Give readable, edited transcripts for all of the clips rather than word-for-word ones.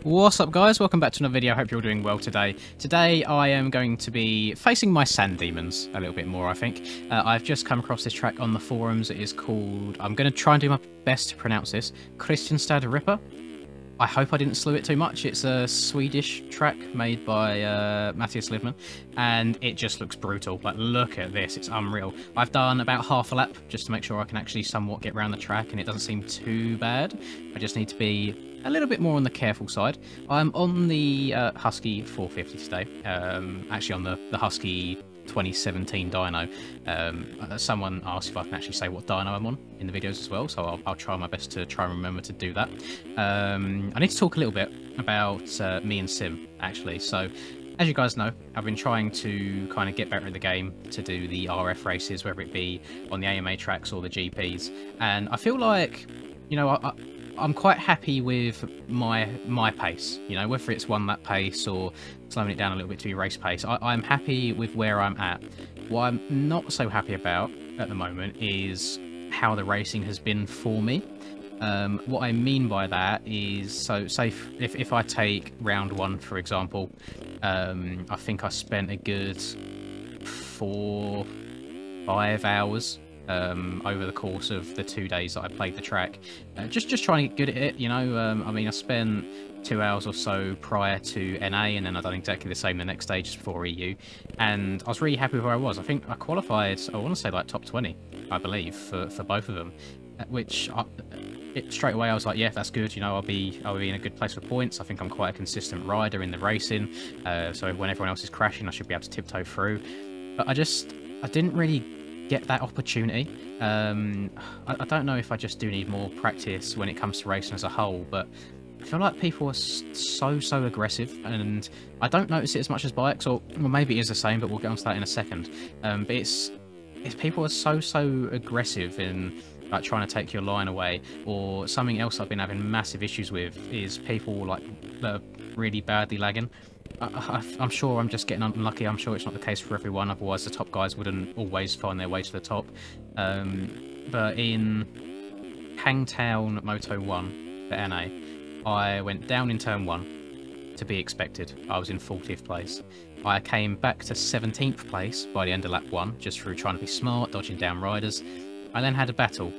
What's up guys, welcome back to another video. I hope you're doing well today. Today I am going to be facing my sand demons a little bit more, I think. I've just come across this track on the forums. It is called, I'm going to try and do my best to pronounce this, Kristianstad Ripper. I hope I didn't slew it too much. It's a Swedish track made by Matthias Lidman, and it just looks brutal. But look at this, it's unreal. I've done about half a lap just to make sure I can actually somewhat get around the track, and it doesn't seem too bad. I just need to be a little bit more on the careful side. I'm on the Husky 450 today, actually on the Husky 2017 dyno. Someone asked if I can actually say what dyno I'm on in the videos as well, so I'll try my best to try and remember to do that. I need to talk a little bit about me and Sim, actually. So, as you guys know, I've been trying to kind of get better at the game to do the RF races, whether it be on the AMA tracks or the GPs, and I feel like, you know, I'm quite happy with my pace, you know, whether it's 1 lap pace or slowing it down a little bit to be race pace. I'm happy with where I'm at. What I'm not so happy about at the moment is how the racing has been for me. What I mean by that is, so say if I take round 1 for example, I think I spent a good 4-5 hours over the course of the 2 days that I played the track, just trying to get good at it, you know. I mean, I spent 2 hours or so prior to NA, and then I've done exactly the same the next day just before EU, and I was really happy with where I was. I think I qualified, I want to say like top 20, I believe, for both of them, which straight away I was like, yeah, that's good, you know, I'll be in a good place for points. I think I'm quite a consistent rider in the racing, so when everyone else is crashing I should be able to tiptoe through. But I didn't really get that opportunity. I don't know if I just do need more practice when it comes to racing as a whole, but I feel like people are so aggressive, and I don't notice it as much as bikes, or well, maybe it is the same, but we'll get onto that in a second. But it's people are so aggressive in like trying to take your line away. Or something else I've been having massive issues with is people like that are really badly lagging. I'm sure I'm just getting unlucky. I'm sure it's not the case for everyone, otherwise the top guys wouldn't always find their way to the top. But in Hangtown Moto 1 for NA, I went down in turn 1, to be expected. I was in 40th place. I came back to 17th place by the end of lap 1, just through trying to be smart, dodging down riders. I then had a battle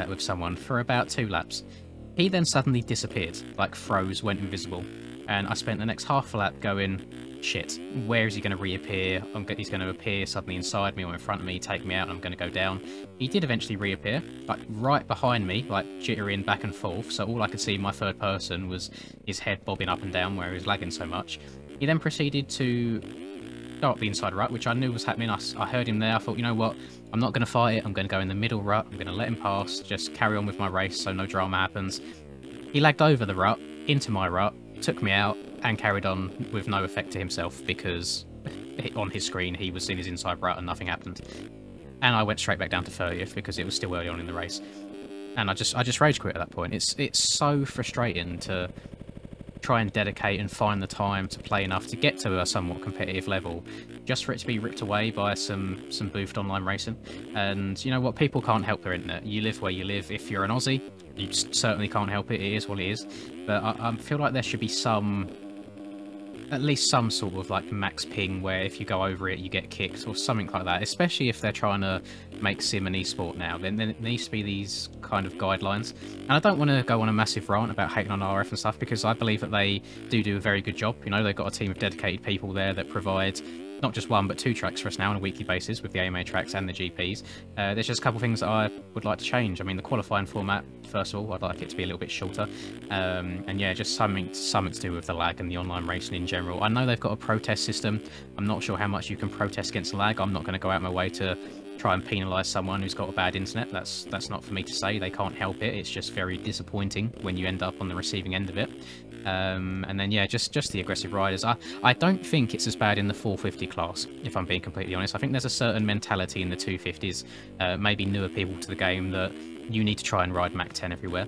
with someone for about 2 laps. He then suddenly disappeared, like froze, went invisible. And I spent the next half a lap going, shit, where is he going to reappear? He's going to appear suddenly inside me or in front of me, take me out, and I'm going to go down. He did eventually reappear, like right behind me, like jittering back and forth, so all I could see in my third person was his head bobbing up and down where he was lagging so much. He then proceeded to go up the inside rut, which I knew was happening. I heard him there. I thought, you know what, I'm not going to fight it. I'm going to go in the middle rut. I'm going to let him pass, just carry on with my race so no drama happens. He lagged over the rut, into my rut, took me out, and carried on with no effect to himself, because on his screen he was in his inside rut and nothing happened. And I went straight back down to 30th because it was still early on in the race. And I just rage quit at that point. It's so frustrating to try and dedicate and find the time to play enough to get to a somewhat competitive level, just for it to be ripped away by some boofed online racing. And you know what, people can't help their internet. You live where you live. If you're an Aussie, you certainly can't help it. It is what it is. But I feel like there should be at least some sort of like max ping where if you go over it you get kicked or something like that, especially if they're trying to make sim an esport now. Then there needs to be these kind of guidelines. And I don't want to go on a massive rant about hating on RF and stuff, because I believe that they do a very good job. You know, they've got a team of dedicated people there that provide not just 1 but 2 tracks for us now on a weekly basis with the AMA tracks and the GPs. There's just a couple of things that I would like to change. I mean, the qualifying format, first of all, I'd like it to be a little bit shorter. And yeah, just something to do with the lag and the online racing in general. I know they've got a protest system. I'm not sure how much you can protest against lag. I'm not going to go out my way to try and penalise someone who's got a bad internet. That's not for me to say. They can't help it. It's just very disappointing when you end up on the receiving end of it. And then yeah, just the aggressive riders. I don't think it's as bad in the 450 class, if I'm being completely honest. I think there's a certain mentality in the 250s, maybe newer people to the game, that you need to try and ride Mach 10 everywhere.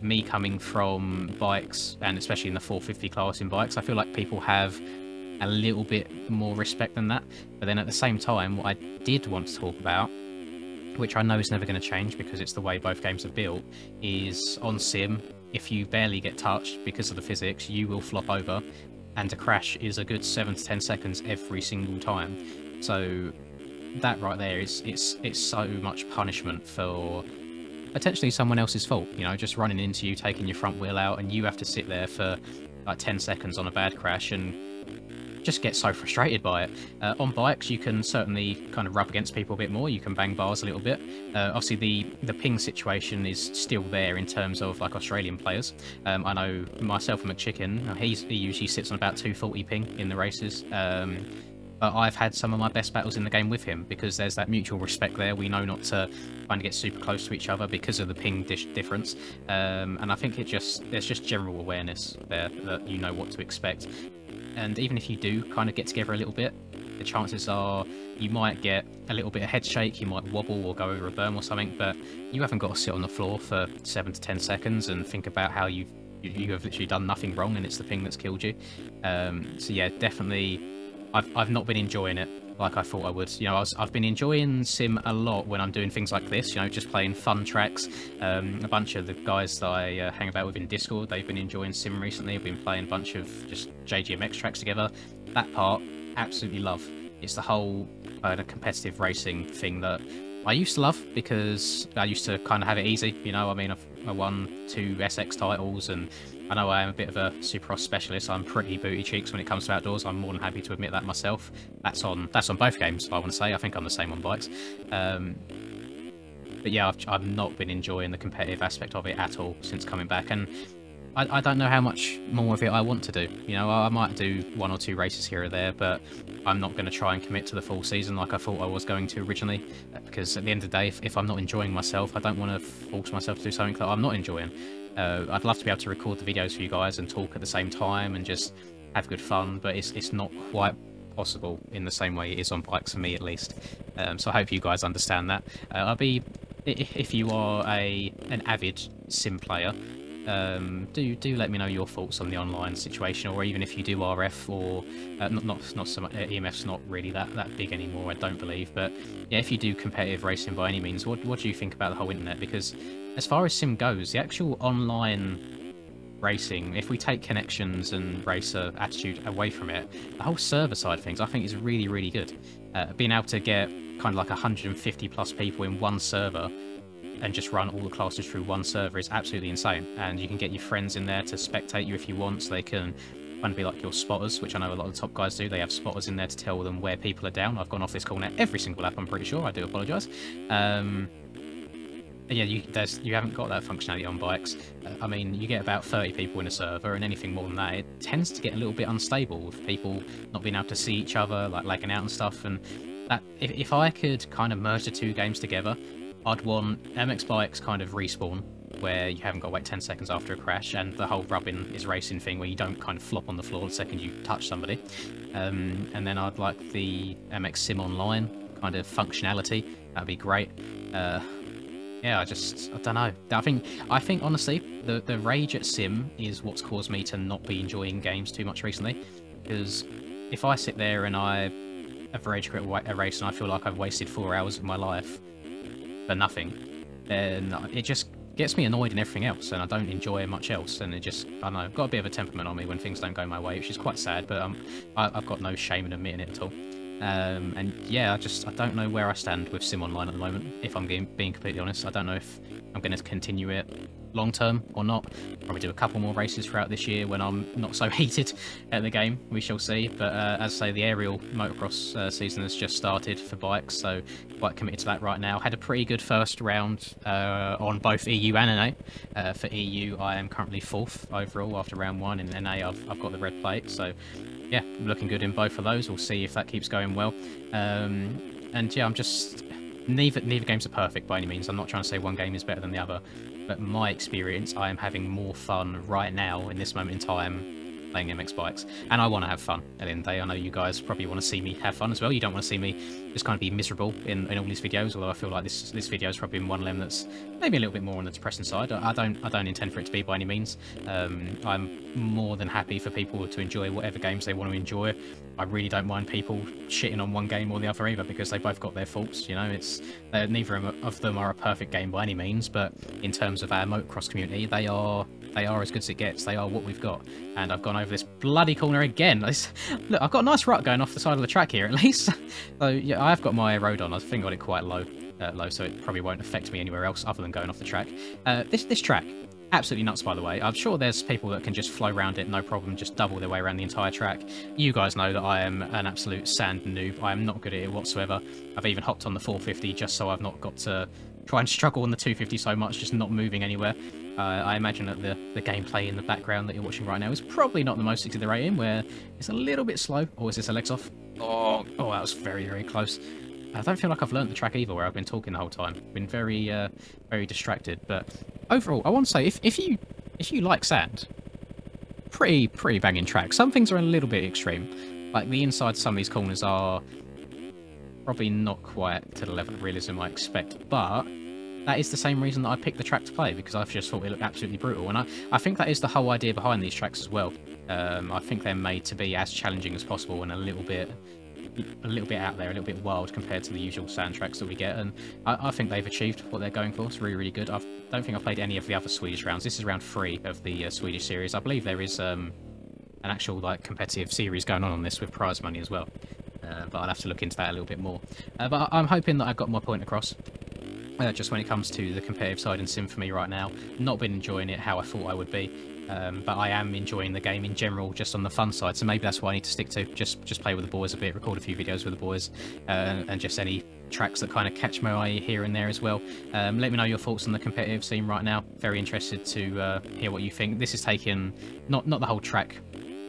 Me coming from bikes, and especially in the 450 class in bikes, I feel like people have a little bit more respect than that. But then at the same time, what I did want to talk about, which I know is never going to change because it's the way both games are built, is on sim if you barely get touched because of the physics, you will flop over, and a crash is a good 7 to 10 seconds every single time. So that right there is it's so much punishment for potentially someone else's fault, you know, just running into you, taking your front wheel out, and you have to sit there for like 10 seconds on a bad crash and just get so frustrated by it. On bikes, you can certainly kind of rub against people a bit more. You can bang bars a little bit. Obviously, the ping situation is still there in terms of like Australian players. I know myself and McChicken, he usually sits on about 240 ping in the races. But I've had some of my best battles in the game with him because there's that mutual respect there. We know not to kind of get super close to each other because of the ping difference. And I think there's just general awareness there that you know what to expect. And even if you do kind of get together a little bit, the chances are you might get a little bit of head shake, you might wobble or go over a berm or something, but you haven't got to sit on the floor for 7 to 10 seconds and think about how you have literally done nothing wrong and it's the ping that's killed you. So yeah, definitely. I've not been enjoying it like I thought I would. You know, I've been enjoying Sim a lot when I'm doing things like this, you know, just playing fun tracks. A bunch of the guys that I hang about with in Discord, they've been enjoying Sim recently. I've been playing a bunch of just JGMX tracks together. That part, absolutely love. It's the whole competitive racing thing that I used to love because I used to kind of have it easy. You know, I mean, I won 2 SX titles, and I know I am a bit of a Supercross specialist. I'm pretty booty cheeks when it comes to outdoors. I'm more than happy to admit that myself. That's on both games, I want to say. I think I'm the same on bikes. But yeah, I've not been enjoying the competitive aspect of it at all since coming back, and I don't know how much more of it I want to do. You know, I might do 1 or 2 races here or there, but I'm not going to try and commit to the full season like I thought I was going to originally, because at the end of the day, if I'm not enjoying myself, I don't want to force myself to do something that I'm not enjoying. I'd love to be able to record the videos for you guys and talk at the same time and just have good fun, but it's not quite possible in the same way it is on bikes for me, at least. So I hope you guys understand that. If you are an avid sim player, do let me know your thoughts on the online situation, or even if you do RF or not so much. EMF's not really that big anymore, I don't believe. But yeah, if you do competitive racing by any means, what do you think about the whole internet? Because as far as sim goes, the actual online racing, if we take connections and racer attitude away from it, the whole server side of things, I think is really, really good. Being able to get kind of like 150 plus people in one server and just run all the classes through one server is absolutely insane. And you can get your friends in there to spectate you if you want, so they can kind of be like your spotters, which I know a lot of the top guys do. They have spotters in there to tell them where people are down. I've gone off this call now every single lap, I'm pretty sure. I do apologise. Yeah, you haven't got that functionality on bikes. I mean, you get about 30 people in a server, and anything more than that, it tends to get a little bit unstable with people not being able to see each other, like lagging out and stuff. And that, if I could kind of merge the 2 games together, I'd want MX Bikes kind of respawn, where you haven't got to wait 10 seconds after a crash, and the whole rubbing is racing thing where you don't kind of flop on the floor the second you touch somebody. And then I'd like the MX Sim Online kind of functionality. That'd be great. Yeah, I don't know. I think honestly, the rage at Sim is what's caused me to not be enjoying games too much recently. Because if I sit there and I have rage quit a race and I feel like I've wasted 4 hours of my life for nothing, then it just gets me annoyed in everything else, and I don't enjoy much else. And I don't know, I've got a bit of a temperament on me when things don't go my way, which is quite sad, but I've got no shame in admitting it at all. And yeah, I don't know where I stand with Sim Online at the moment, if I'm being completely honest. I don't know if I'm going to continue it long term or not. Probably do a couple more races throughout this year when I'm not so heated at the game. We shall see. But as I say, the aerial motocross season has just started for bikes, so quite committed to that right now. Had a pretty good first round on both EU and NA. For EU, I am currently 4th overall after round 1. In NA, I've got the red plate, so yeah, looking good in both of those. We'll see if that keeps going well. And yeah, I'm just... Neither games are perfect by any means. I'm not trying to say one game is better than the other, but my experience, I am having more fun right now in this moment in time playing MX Bikes, and I want to have fun at the end of the day. I know you guys probably want to see me have fun as well. You don't want to see me just kind of be miserable in all these videos, although I feel like this video is probably one of them that's maybe a little bit more on the depressing side. I don't intend for it to be by any means. I'm more than happy for people to enjoy whatever games they want to enjoy. I really don't mind people shitting on one game or the other either, because they both got their faults. You know, neither of them are a perfect game by any means, but in terms of our motocross community, they are They are as good as it gets. They are what we've got. And I've gone over this bloody corner again. Look, I've got a nice rut going off the side of the track here, at least. So, yeah, I've got my road on. I think I got it quite low, so it probably won't affect me anywhere else other than going off the track. This track, absolutely nuts, by the way. I'm sure there's people that can just flow around it, no problem, just double their way around the entire track. You guys know that I am an absolute sand noob. I am not good at it whatsoever. I've even hopped on the 450 just so I've not got to try and struggle on the 250 so much, just not moving anywhere. I imagine that the gameplay in the background that you're watching right now is probably not the most exhilarating, where it's a little bit slow. Oh, is this a legs off? Oh, that was very, very close. I don't feel like I've learnt the track either, where I've been talking the whole time. Been very, very distracted. But overall, I want to say, if you like sand, pretty banging track. Some things are a little bit extreme. Like the inside of some of these corners are probably not quite to the level of realism I expect, but that is the same reason that I picked the track to play, because I've just thought it looked absolutely brutal. And I think that is the whole idea behind these tracks as well. I think they're made to be as challenging as possible and a little bit out there, a little bit wild compared to the usual sand tracks that we get, and I think they've achieved what they're going for. It's really, really good. I don't think I've played any of the other Swedish rounds. This is round 3 of the Swedish series. I believe there is an actual competitive series going on this with prize money as well, but I'll have to look into that a little bit more. But I'm hoping that I've got my point across. Just when it comes to the competitive side in Sim for me right now, not been enjoying it how I thought I would be. But I am enjoying the game in general, just on the fun side, so maybe that's what I need to stick to. Just play with the boys a bit, record a few videos with the boys, and just any tracks that kind of catch my eye here and there as well. Let me know your thoughts on the competitive scene right now. Very interested to hear what you think. This is taking not the whole track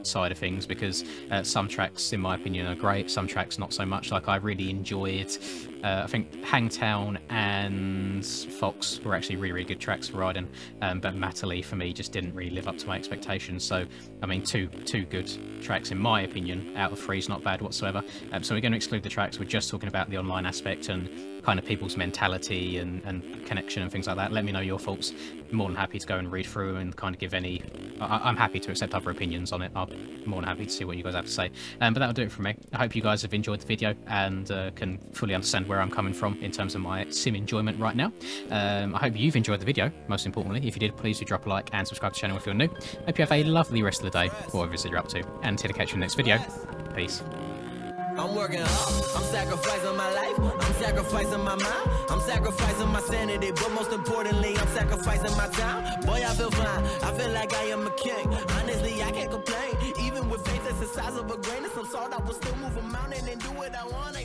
side of things, because some tracks in my opinion are great, some tracks not so much. Like I really enjoyed I think Hangtown and Fox were actually really good tracks for riding, but Matterley for me just didn't really live up to my expectations. So I mean, two good tracks in my opinion out of 3 is not bad whatsoever. So we're going to exclude the tracks. We're just talking about the online aspect and kind of people's mentality and connection and things like that. Let me know your thoughts. I'm more than happy to go and read through and kind of give any... I'm happy to accept other opinions on it. I'm more than happy to see what you guys have to say. But that'll do it from me. I hope you guys have enjoyed the video and can fully understand where I'm coming from in terms of my sim enjoyment right now. I hope you've enjoyed the video, most importantly. If you did, please do drop a like and subscribe to the channel if you're new. Hope you have a lovely rest of the day, whatever it is that you're up to. And until I catch you in the next video, peace. I'm working hard, I'm sacrificing my life, I'm sacrificing my mind, I'm sacrificing my sanity, but most importantly, I'm sacrificing my time. Boy, I feel fine, I feel like I am a king. Honestly, I can't complain, even with faith that's the size of a grain of some salt, I will still move a mountain and do what I want.